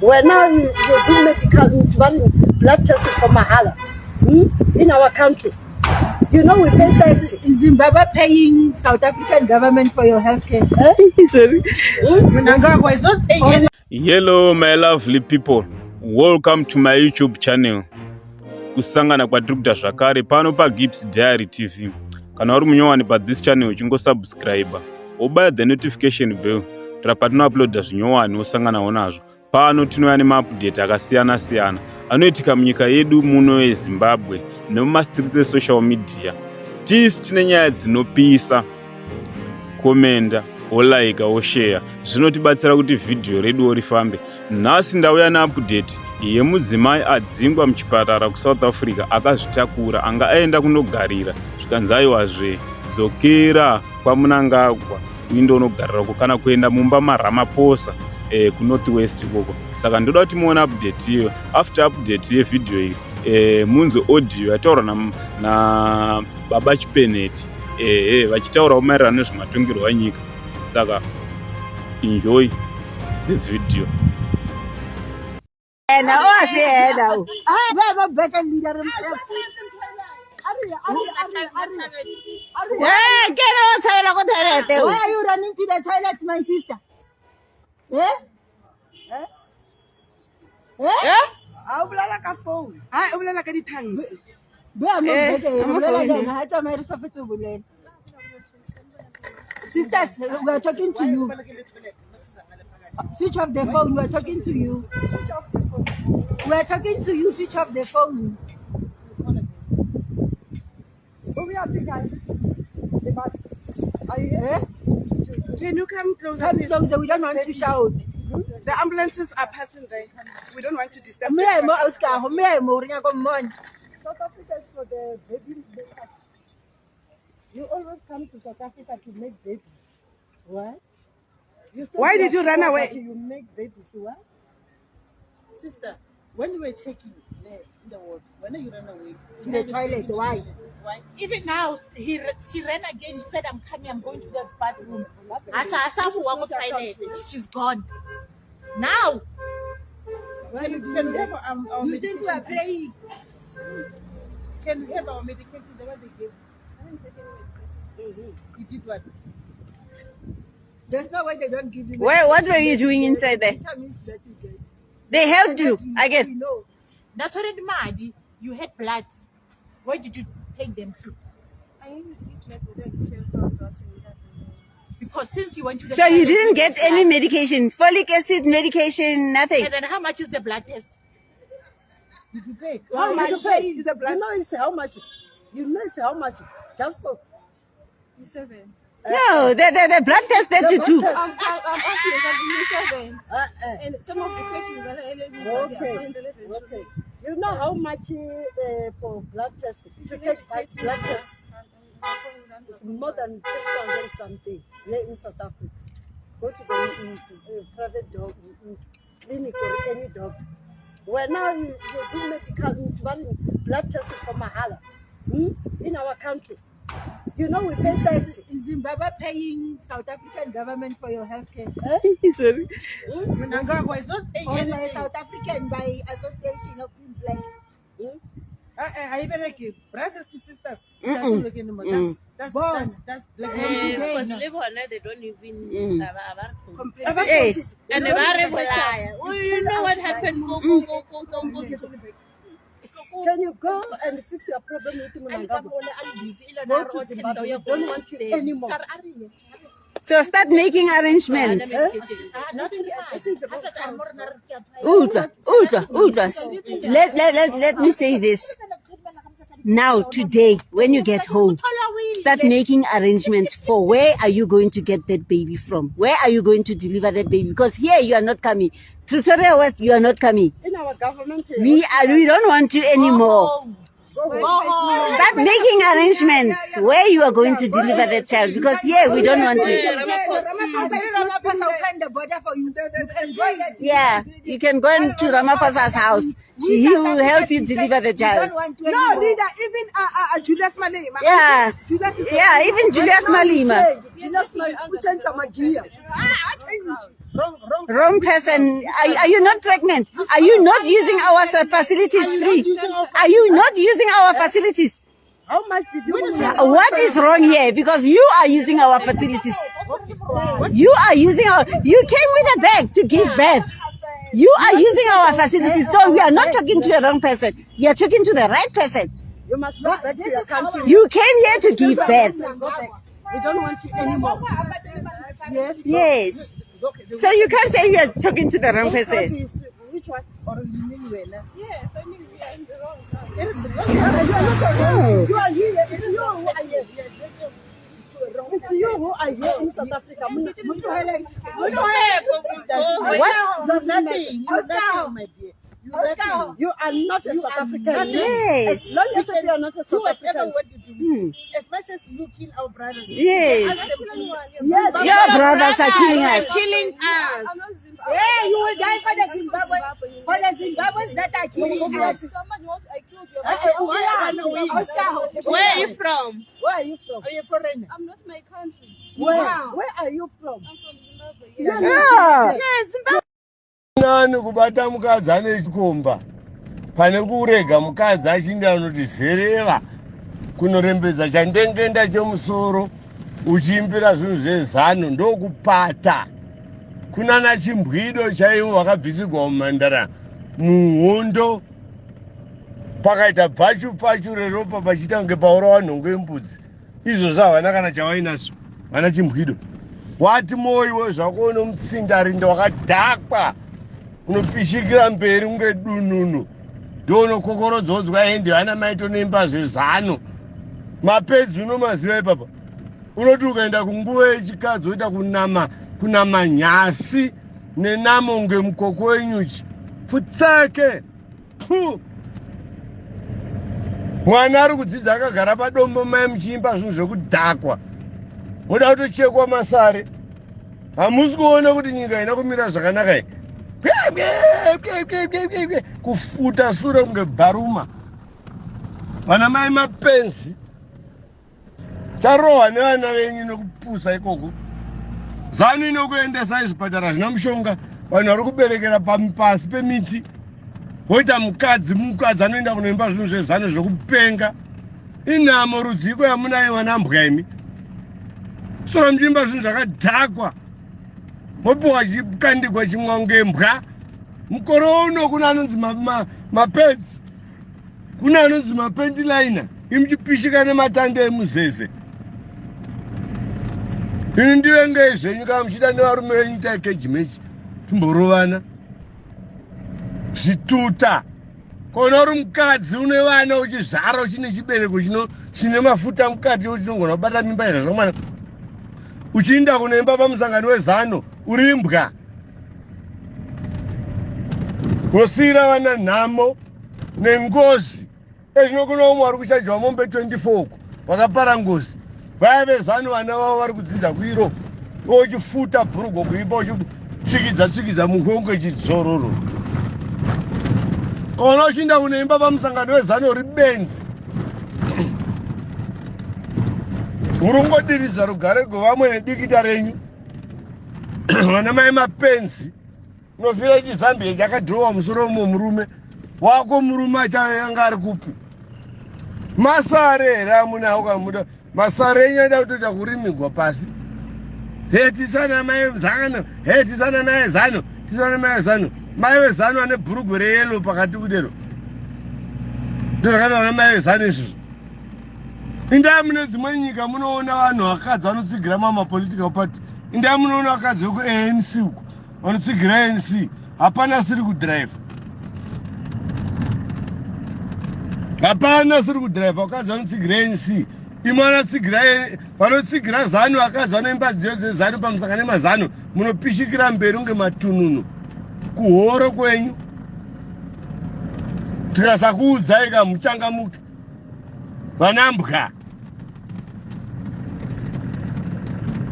Where now you do medical blood testing for Mahala in our country. You know, we pay tax. Is Zimbabwe paying South African government for your healthcare? Sorry. Mnangagwa is not paying. Hello my lovely people, welcome to my YouTube channel. Kusangana kwatiri kuita zvakare pano paGibbs Diary TV. Kana uri munyowani pathis channel uchingosubscribe wobaya the notification bell kuitira patinouploada zvinyowani wosanganawo nazvo. Pano tinouya nemaupdate akasiyana siyana anoitika munyika yedu muno yeZimbabwe nemumastreets esocial media. Tisi tine nyaya dzinopisa, komenda, olaika, oshare. Zvinotibatsira kuti video redu rifambe. Nhasi ndauya neupdate yemudzimai adzingwa muchipatara kuSouth Africa akazvitakura anga aenda kunogarira zvikanzi aiwazve dzokera kwaMnangagwa uinde unogarirako kana kuenda mumba maRamaphosa kuNorth West ikoko. Saka ndoda kuti muone update iyo. After update yevideo iyi munzwe audio yataurwa na Baba Chipeneti vachitaurawo maererano nezvematongerwo enyika. Saka enjoy this video. Why are you running to the toilet, my sister? Sisters, we are talking to you. Switch off the phone. We are talking to you. We are talking to you. Switch off the phone. Can you come closer? Come closer. We don't want to shout. The ambulances are passing there. We don't want to disturb. South Africa is for the baby makers. You always come to South Africa to make babies. Why? Why did you run away? You make babies. Why? Sister, when you were checking in the ward, when you ran away? In the toilet. Why? Why? Even now, she ran again. She said, I'm coming, I'm going to the bathroom. She's gone. Now, Why you can we have our You think we are medication? playing? Can we have our medication? The one they gave? You did what? There's no way they don't give you. What were you doing inside there? Vitamins that you get. They helped you We again. know. that's already mad. You had blood. Where did you take them to? Because since you went to the So you toilet, didn't get had any blood. medication, folic acid medication, nothing. And then how much is the blood test? Did you pay? How much? You pay is the blood. You know it's how much? You know it's how much? Just for 7. No, the blood test that you took. I'm asking 7. And some of the questions that I okay. You know how much for blood test? To take blood test, it's more than 10,000 something here in South Africa. Go to the private clinic or any doctor. Where now you do medical blood testing for Mahala in our country. You know, we pay tax. Is Zimbabwe paying South African government for your healthcare? Sorry. Mnangagwa is not paying Or by anything. South African by Association of Black? I even like brothers to sisters. That's not looking anymore. That's black. Because Lebanon, they don't even Yes. and they are regular. Oh, you know what happened? Go. Can you go and fix your problem with Mnangagwa? Go to Zimbabwe. You don't want it anymore. So start making arrangements. Not in Let me say this. Now, today, when you get home, start making arrangements for where are you going to get that baby from? Where are you going to deliver that baby? Because here you are not coming. Pretoria West, you are not coming. In our government, We don't want you anymore. Start making arrangements where you are going to deliver that child. Because here we don't want you. Ramaphosa open the border for you. You can go there. Yeah, you can go into Ramaphosa's house. He will help you deliver the child. No, leader, even Julius Malema. Yeah, yeah, even Julius Malema. Wrong person. Are you not pregnant? Are you not using our facilities free? Are you not using our facilities? How much did you What is wrong here? Because you are using our facilities. You are using our. You came with a bag to give birth. You are using our facilities. So we are not talking to a wrong person. We are talking to the right person. You must go back to your country. You came here to give birth. We don't want you anymore. Yes. Yes. So you can't say you are talking to the wrong person. Which one? Yes, I mean, we are in the wrong. You are here. It's you who are here. It's you who are here in South Africa. What? Does nothing. My dear. You are not a South African. Yes. As long as you are not a South African. As much as you kill our brothers. Yes. Yes. Your brothers are killing us. Killing us. Yeah, you will die for the Zimbabweans. For the Zimbabweans that are killing us. I killed your Oscar. Where are you from? Where are you from? Are you foreigner? I'm not my country. Where are you from? I'm from Zimbabwe. Yeah. Yes, Zimbabwe. Nani kubata mukadzi ane chikomba pane kurega mukadzi achinda anoti zereva kunorembedza chandengenda chemusoro uchiimbira zvinhu zvezano ndokupata kunana chimbwido chaivo vakabvisirwa mumhandara muhondo pakaita bvachu reropa pachiita kunge paurawa nhongo yembudzi izvozvo havana kana chavainaso vana chimbwido wati moiwe zvako nomutsindarinda wakadhakwa unopishikira mberi kunge dununu ndonokokorodzwa hendi vana maito nemba zvezano mapedzi unomaziva ipapa unoti ukaenda kunguva yechikadzi oita kunama nyasi nenamo unge mukoko wenyuchi pfutsake mwana ari kudzidza akagara padombo mai muchiimba zvinhu zvekudhakwa moda kutochekwa masare hamusi kuona kuti nyika ina kumira zvakanaka here kufuta sure kunge bharuma vana mai mapenzi tarohwa nevana venyu nekupusa ikoko zano inokuendesai zvipatara zvina mushonga vanhu vari kuberekera pasi pemiti voita mukadzi anoenda kunoimba zvinhu zvezano zvekupenga inhamo rudziko yamunayo vanambwa imi sora muchiimba zvinhu zvakadhakwa mopiwa chikandikwa chimwangembwa mukore uno kuna anonzi mapedzi kuna anonzi mapendilina imuchipishika nematanda emuzeze ini ndivengei zvenyu kana muchida nevarume venyu taikeji mechi timborovana zvituta kona uri mukadzi une vana uchizvara uchine chibereko chine mafuta mukati uchinogona kubata mimba ira zvamwana uchiinda kunoimba pamusangano wezano uri imbwa wosiyira vana nhamo nengozi ezvinokona umwe vari kuchajwa mombe 24 vakapara ngozi vaya vezano vana vavo vari kudzidza kuiro ochifuta bhurugo kuimba uchitsvikidza mukongo chidzororo kona uchiinda kunoimba pamusangano wezano uri benzi murungodiriza rugare govamwe nedikita renyu vana mai mapenzi unofira chizambia chakadhirowa musoro umo murume wako murume achanga ari kupi masare here amunawo kamuda masare enyu aida kutoita kurimigwa pasi tisana mai zano tisana naye zano tisana mai zano mai vezano ane bhurugwe reyelo pakati kudero ndozvakadana mai vezano izvozvo indaa mune dzimwe nyika munoona vanhu vakadzi vanotsigira mamapolitical party indaa munoona vakadzi veku-ANC uku vanotsigira ANC hapana siri kudhiraivha hapana siri kudhiraivha vakadzi vanotsigira ANC imwe vanotsigira zano vakadzi vanoimba dziyo dzezano pamusangano nemazano munopishikira mberi unge matununu kuhoro kwenyu tikasakuudzai kamuchangamuke vanambwa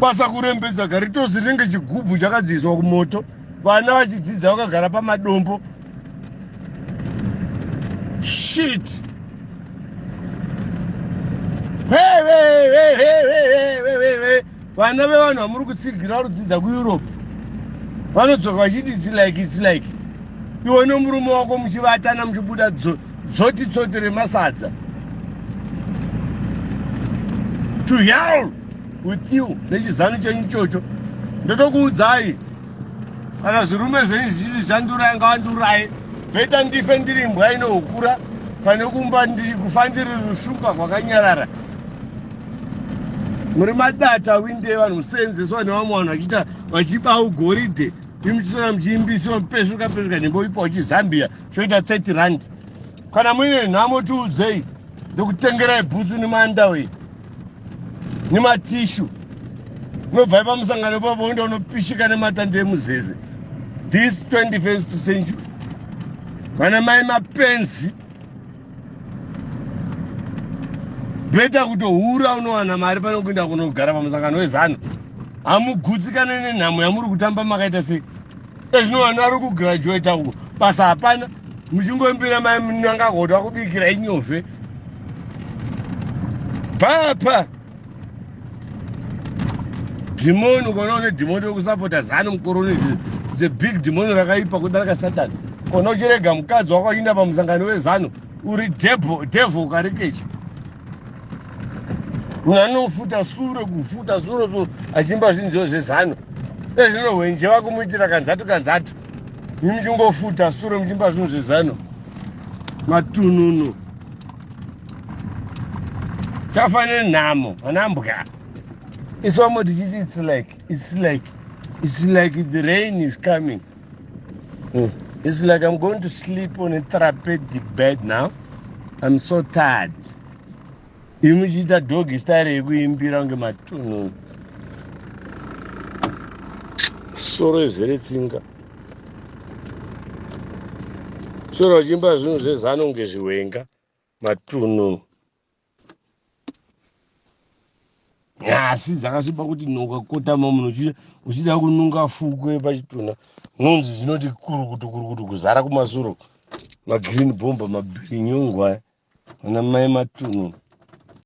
basa kurembedza garitozi rinenge chigubhu chakadziswa kumoto vana vachidzidza vakagara pamadombo shit vana vevanhu vamuri kutsigira varudzidza kueurope vanodzoka vachiti it's like iwe nomurume wako muchivatana muchibuda dzoti tsoti remasadza to hell with you nechizano chenyu chocho ndotokuudzai kana zvirume zvenyu zvichiti zvandurai ngavandurai bheta ndife ndiri mbwa inohukura pane kumba kufa ndiri rushumba kwakanyarara muri madata winde vanhu musenzeswa nevamwe vanhu vachiita vachiba ugoridhe imuchitora muchiimbisiwa mupesvuka nemboipa uchizambia choita 30 rand kana muine nhamo tiudzei ndikutengerai bhutsu nemandawei nematishu unobva pamusangano papo unda unopishika nematanda emuzeze this 21st century vana mai mapenzi bheta kutohura unowana mari pane kuenda kunogara pamusangano wezano hamugutsikane nenhamo yamuri kutamba makaita sei ezvinowana ari kugraduata uko basa hapana muchingombira mai munangagota kubikira inyovhe papa dhimoni ukona une dhimoni wekusapota zano mukoroni the big dhimoni rakaipa kudarika satani kona uchirega mukadzi wako achiinda pamusangano wezano uri devil ukarikecha munanofuta sure kufuta sure so achimba zvinhu zvezano ezvinohwenjeva kumuitira kanzatu imuchingofuta sure muchimba zvinhu zvezano matununu tafanire nhamo anambwa iswamo tichiti it's like the rain is coming. It's like I'm going to sleep on a therapeutic bed now. I'm so tired. Imuchita dog style yekuimbira nge matununu. Soro izere tsinga. Soro uchimba zvinhu zvezano ngezviwenga matununu. Nyasi dzakasviba kuti ukakotama munhu uchida kununga fukwe pachituna nhonzi zvinoti kurukutu kuzara kumasuro magreen bomba mabhirinyongwa ana mai matununu